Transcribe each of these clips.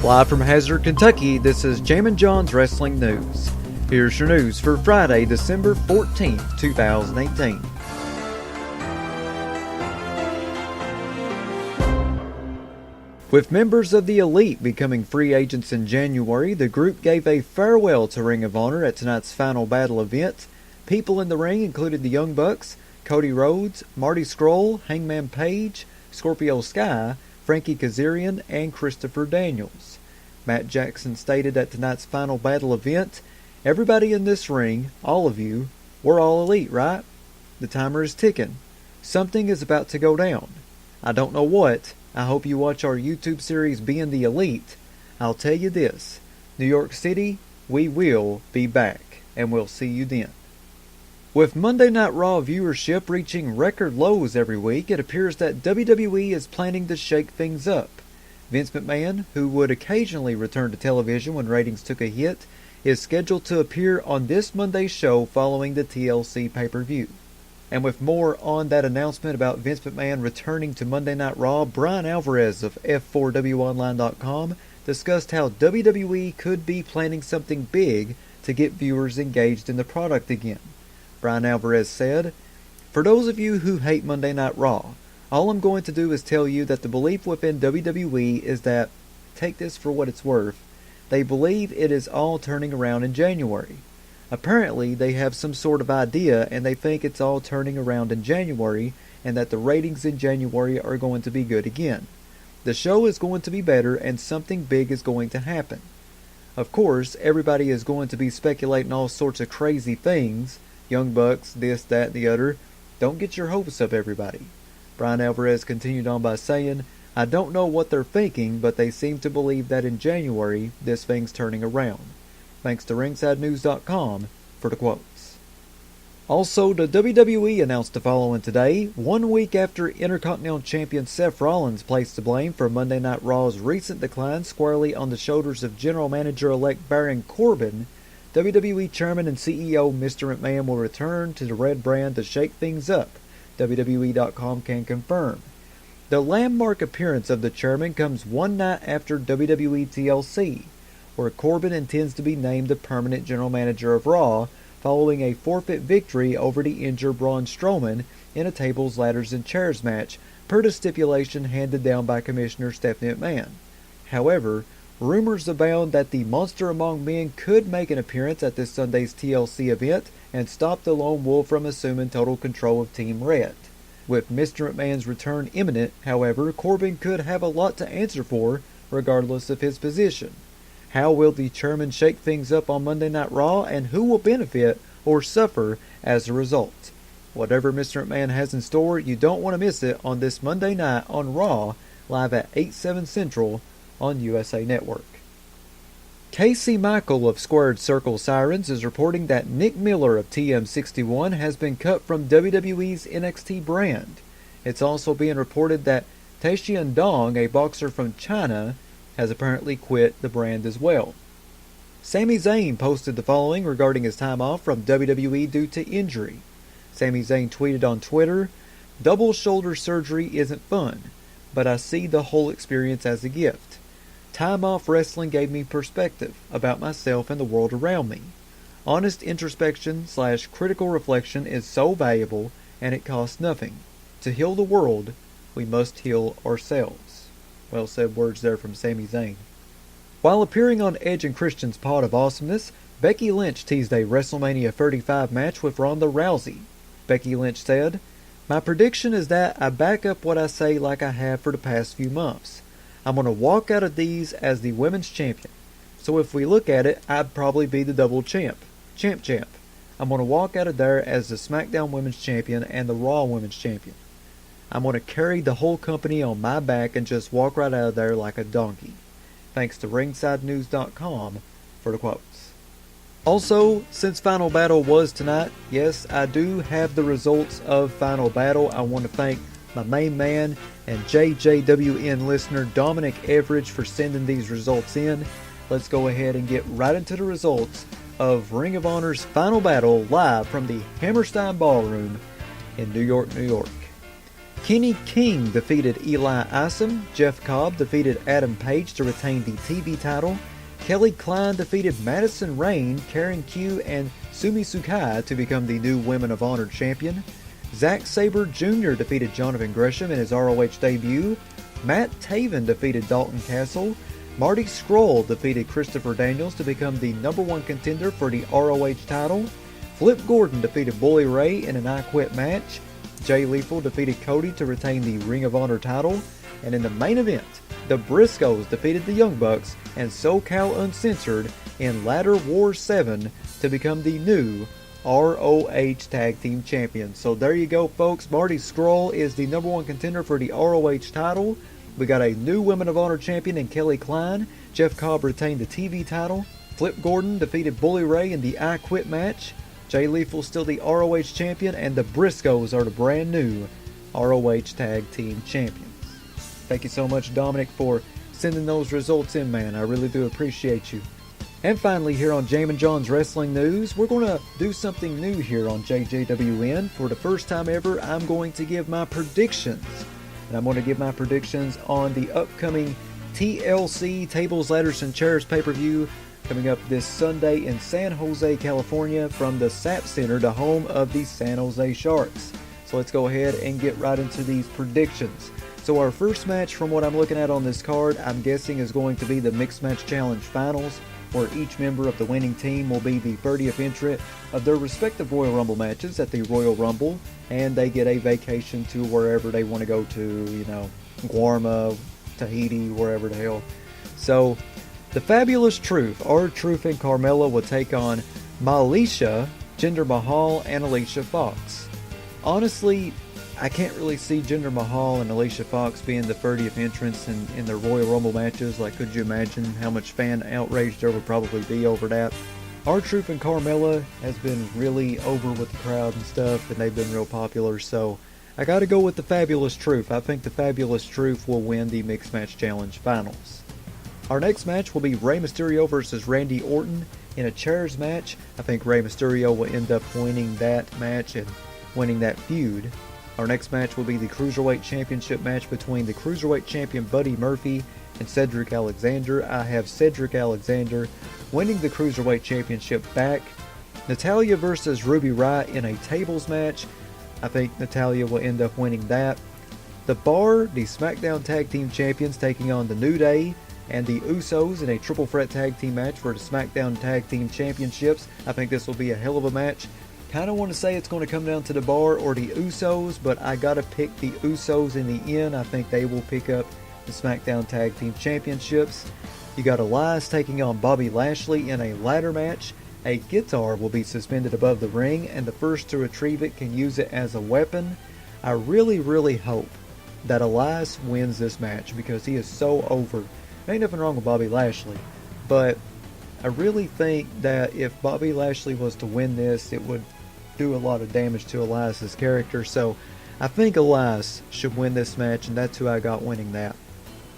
Live from Hazard, Kentucky, this is Jammin John's Wrestling News. Here's your news for Friday, December 14th, 2018. With members of the Elite becoming free agents in January, the group gave a farewell to Ring of Honor at tonight's Final Battle event. People in the ring included the Young Bucks, Cody Rhodes, Marty Scurll, Hangman Page, Scorpio Sky, Frankie Kazarian, and Christopher Daniels. Matt Jackson stated at tonight's Final Battle event, "Everybody in this ring, all of you, we're all elite, right? The timer is ticking. Something is about to go down. I don't know what. I hope you watch our YouTube series Being the Elite. I'll tell you this, New York City, we will be back, and we'll see you then." With Monday Night Raw viewership reaching record lows every week, it appears that WWE is planning to shake things up. Vince McMahon, who would occasionally return to television when ratings took a hit, is scheduled to appear on this Monday's show following the TLC pay-per-view. And with more on that announcement about Vince McMahon returning to Monday Night Raw, Brian Alvarez of F4WOnline.com discussed how WWE could be planning something big to get viewers engaged in the product again. Brian Alvarez said, "For those of you who hate Monday Night Raw, all I'm going to do is tell you that the belief within WWE is that, take this for what it's worth, they believe it is all turning around in January. Apparently, they have some sort of idea and they think it's all turning around in January and that the ratings in January are going to be good again. The show is going to be better and something big is going to happen. Of course, everybody is going to be speculating all sorts of crazy things, Young Bucks, this, that, the other. Don't get your hopes up, everybody." Brian Alvarez continued on by saying, "I don't know what they're thinking, but they seem to believe that in January, this thing's turning around." Thanks to RingsideNews.com for the quotes. Also, the WWE announced the following today, 1 week after Intercontinental Champion Seth Rollins placed the blame for Monday Night Raw's recent decline squarely on the shoulders of General Manager-elect Baron Corbin. WWE Chairman and CEO Mr. McMahon will return to the red brand to shake things up, WWE.com can confirm. The landmark appearance of the chairman comes one night after WWE TLC, where Corbin intends to be named the permanent general manager of Raw following a forfeit victory over the injured Braun Strowman in a tables, ladders, and chairs match per the stipulation handed down by Commissioner Stephanie McMahon. However, rumors abound that the Monster Among Men could make an appearance at this Sunday's TLC event and stop the Lone Wolf from assuming total control of Team Red. With Mr. McMahon's return imminent, however, Corbin could have a lot to answer for, regardless of his position. How will the chairman shake things up on Monday Night Raw, and who will benefit or suffer as a result? Whatever Mr. McMahon has in store, you don't want to miss it on this Monday night on Raw, live at 8/7 Central on USA Network. Casey Michael of Squared Circle Sirens is reporting that Nick Miller of TM61 has been cut from WWE's NXT brand. It's also being reported that Taishan Dong, a boxer from China, has apparently quit the brand as well. Sami Zayn posted the following regarding his time off from WWE due to injury. Sami Zayn tweeted on Twitter, "Double shoulder surgery isn't fun, but I see the whole experience as a gift. Time off wrestling gave me perspective about myself and the world around me. Honest introspection / critical reflection is so valuable and it costs nothing. To heal the world, we must heal ourselves." Well said words there from Sami Zayn. While appearing on Edge and Christian's Pod of Awesomeness, Becky Lynch teased a WrestleMania 35 match with Ronda Rousey. Becky Lynch said, "My prediction is that I back up what I say like I have for the past few months. I'm going to walk out of these as the women's champion. So if we look at it, I'd probably be the double champ. I'm going to walk out of there as the SmackDown Women's Champion and the Raw Women's Champion. I'm going to carry the whole company on my back and just walk right out of there like a donkey." Thanks to RingsideNews.com for the quotes. Also, since Final Battle was tonight, yes, I do have the results of Final Battle. I want to thank my main man and JJWN listener Dominic Everidge for sending these results in. Let's go ahead and get right into the results of Ring of Honor's Final Battle live from the Hammerstein Ballroom in New York, New York. Kenny King defeated Eli Isom. Jeff Cobb defeated Adam Page to retain the TV title. Kelly Klein defeated Madison Rayne, Karen Q, and Sumi Sakai to become the new Women of Honor champion. Zack Sabre Jr. defeated Jonathan Gresham in his ROH debut. Matt Taven defeated Dalton Castle. Marty Scurll defeated Christopher Daniels to become the #1 contender for the ROH title. Flip Gordon defeated Bully Ray in an I Quit match. Jay Lethal defeated Cody to retain the Ring of Honor title. And in the main event, the Briscoes defeated the Young Bucks and SoCal Uncensored in Ladder War 7 to become the new ROH Tag Team Champions. So there you go, folks. Marty Scurll is the #1 contender for the ROH title. We got a new Women of Honor champion in Kelly Klein. Jeff Cobb retained the TV title. Flip Gordon defeated Bully Ray in the I Quit match. Jay Lethal still the ROH champion, and the Briscoes are the brand new ROH Tag Team Champions. Thank you so much, Dominic, for sending those results in, man. I really do appreciate you. And finally, here on Jammin John's Wrestling News, we're going to do something new here on JJWN. For the first time ever, I'm going to give my predictions. And I'm going to give my predictions on the upcoming TLC Tables, Ladders, and Chairs pay-per-view coming up this Sunday in San Jose, California from the SAP Center, the home of the San Jose Sharks. So let's go ahead and get right into these predictions. So our first match, from what I'm looking at on this card, I'm guessing is going to be the Mixed Match Challenge Finals, where each member of the winning team will be the 30th entrant of their respective Royal Rumble matches at the Royal Rumble, and they get a vacation to wherever they want to go to, Guarma, Tahiti, wherever the hell. So, the Fabulous Truth, R-Truth and Carmella will take on Malisha, Jinder Mahal, and Alicia Fox. Honestly, I can't really see Jinder Mahal and Alicia Fox being the 30th entrants in their Royal Rumble matches. Like, could you imagine how much fan outrage there would probably be over that? R-Truth and Carmella has been really over with the crowd and stuff, and they've been real popular, so I gotta go with the Fabulous Truth. I think the Fabulous Truth will win the Mixed Match Challenge Finals. Our next match will be Rey Mysterio versus Randy Orton in a chairs match. I think Rey Mysterio will end up winning that match and winning that feud. Our next match will be the Cruiserweight Championship match between the Cruiserweight Champion Buddy Murphy and Cedric Alexander. I have Cedric Alexander winning the Cruiserweight Championship back. Natalya versus Ruby Riott in a tables match. I think Natalya will end up winning that. The Bar, the SmackDown Tag Team Champions, taking on the New Day and the Usos in a triple threat tag team match for the SmackDown Tag Team Championships. I think this will be a hell of a match. Kind of want to say it's going to come down to the Bar or the Usos, but I got to pick the Usos in the end. I think they will pick up the SmackDown Tag Team Championships. You got Elias taking on Bobby Lashley in a ladder match. A guitar will be suspended above the ring, and the first to retrieve it can use it as a weapon. I really hope that Elias wins this match because he is so over. There ain't nothing wrong with Bobby Lashley, but I really think that if Bobby Lashley was to win this, it would do a lot of damage to Elias's character. So I think Elias should win this match, and that's who I got winning that.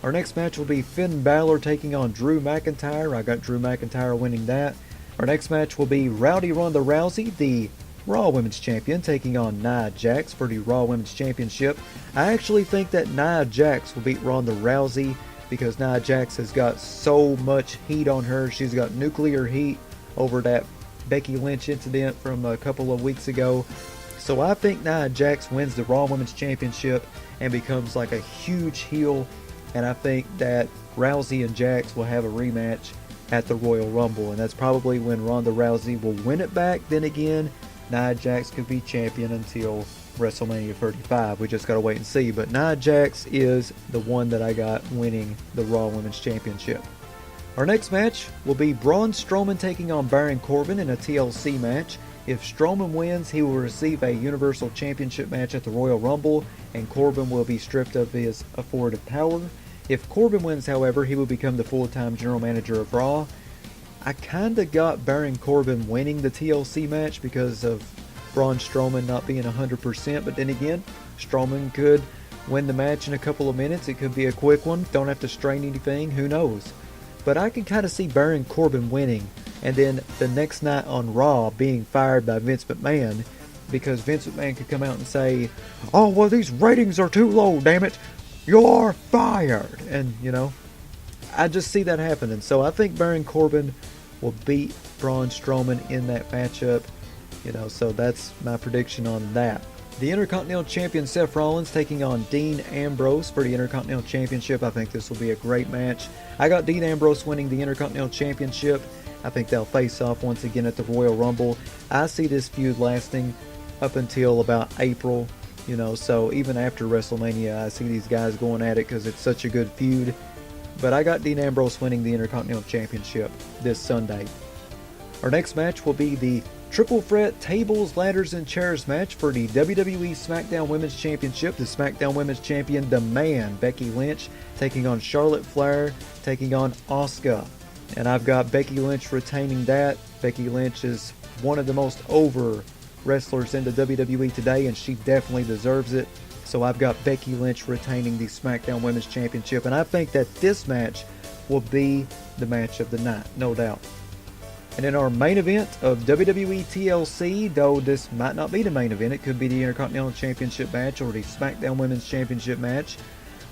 Our next match will be Finn Balor taking on Drew McIntyre. I got Drew McIntyre winning that. Our next match will be Rowdy Ronda Rousey, the Raw Women's Champion, taking on Nia Jax for the Raw Women's Championship. I actually think that Nia Jax will beat Ronda Rousey because Nia Jax has got so much heat on her. She's got nuclear heat over that Becky Lynch incident from a couple of weeks ago. So I think Nia Jax wins the Raw Women's Championship and becomes like a huge heel. And I think that Rousey and Jax will have a rematch at the Royal Rumble. And that's probably when Ronda Rousey will win it back. Then again, Nia Jax could be champion until WrestleMania 35. We just got to wait and see. But Nia Jax is the one that I got winning the Raw Women's Championship. Our next match will be Braun Strowman taking on Baron Corbin in a TLC match. If Strowman wins, he will receive a Universal Championship match at the Royal Rumble, and Corbin will be stripped of his afforded power. If Corbin wins, however, he will become the full-time general manager of Raw. I kinda got Baron Corbin winning the TLC match because of Braun Strowman not being 100%, but then again, Strowman could win the match in a couple of minutes. It could be a quick one. Don't have to strain anything. Who knows? But I can kind of see Baron Corbin winning, and then the next night on Raw being fired by Vince McMahon because Vince McMahon could come out and say, "Oh, well, these ratings are too low, damn it. You're fired." And, I just see that happening. So I think Baron Corbin will beat Braun Strowman in that matchup. So that's my prediction on that. The Intercontinental Champion Seth Rollins taking on Dean Ambrose for the Intercontinental Championship. I think this will be a great match. I got Dean Ambrose winning the Intercontinental Championship. I think they'll face off once again at the Royal Rumble. I see this feud lasting up until about April. So even after WrestleMania, I see these guys going at it because it's such a good feud. But I got Dean Ambrose winning the Intercontinental Championship this Sunday. Our next match will be the Triple Threat Tables, Ladders, and Chairs match for the WWE SmackDown Women's Championship. The SmackDown Women's Champion, the Man, Becky Lynch, taking on Charlotte Flair, taking on Asuka. And I've got Becky Lynch retaining that. Becky Lynch is one of the most over wrestlers in the WWE today, and she definitely deserves it. So I've got Becky Lynch retaining the SmackDown Women's Championship, and I think that this match will be the match of the night, no doubt. And in our main event of WWE TLC, though this might not be the main event, it could be the Intercontinental Championship match or the SmackDown Women's Championship match.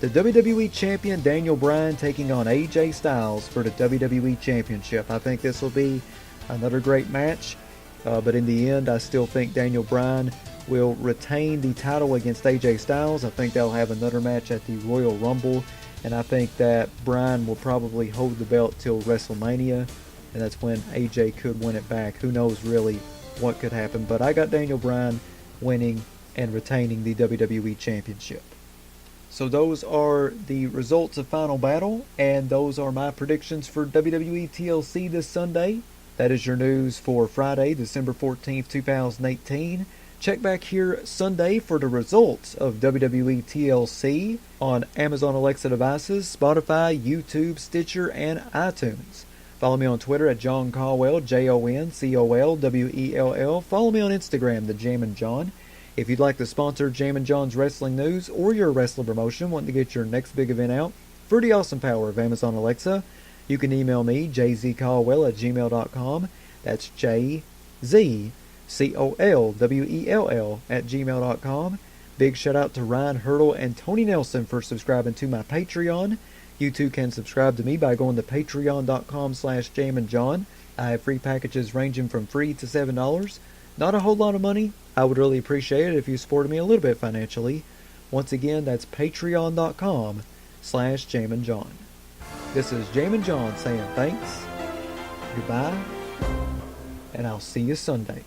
The WWE Champion Daniel Bryan taking on AJ Styles for the WWE Championship. I think this will be another great match, but in the end, I still think Daniel Bryan will retain the title against AJ Styles. I think they'll have another match at the Royal Rumble, and I think that Bryan will probably hold the belt till WrestleMania, and that's when AJ could win it back. Who knows really what could happen, but I got Daniel Bryan winning and retaining the WWE Championship. So those are the results of Final Battle, and those are my predictions for WWE TLC this Sunday. That is your news for Friday, December 14th, 2018. Check back here Sunday for the results of WWE TLC on Amazon Alexa devices, Spotify, YouTube, Stitcher, and iTunes. Follow me on Twitter at John Caldwell, JONCOLWELL. Follow me on Instagram, the Jammin John. If you'd like to sponsor Jammin John's Wrestling News or your wrestling promotion, wanting to get your next big event out for the awesome power of Amazon Alexa, you can email me, jzcaldwell@gmail.com. That's JZCOLWELL@gmail.com. Big shout out to Ryan Hurdle and Tony Nelson for subscribing to my Patreon. You too can subscribe to me by going to patreon.com/JamminJohn. I have free packages ranging from free to $7. Not a whole lot of money. I would really appreciate it if you supported me a little bit financially. Once again, that's patreon.com/JamminJohn. This is Jammin John saying thanks, goodbye, and I'll see you Sunday.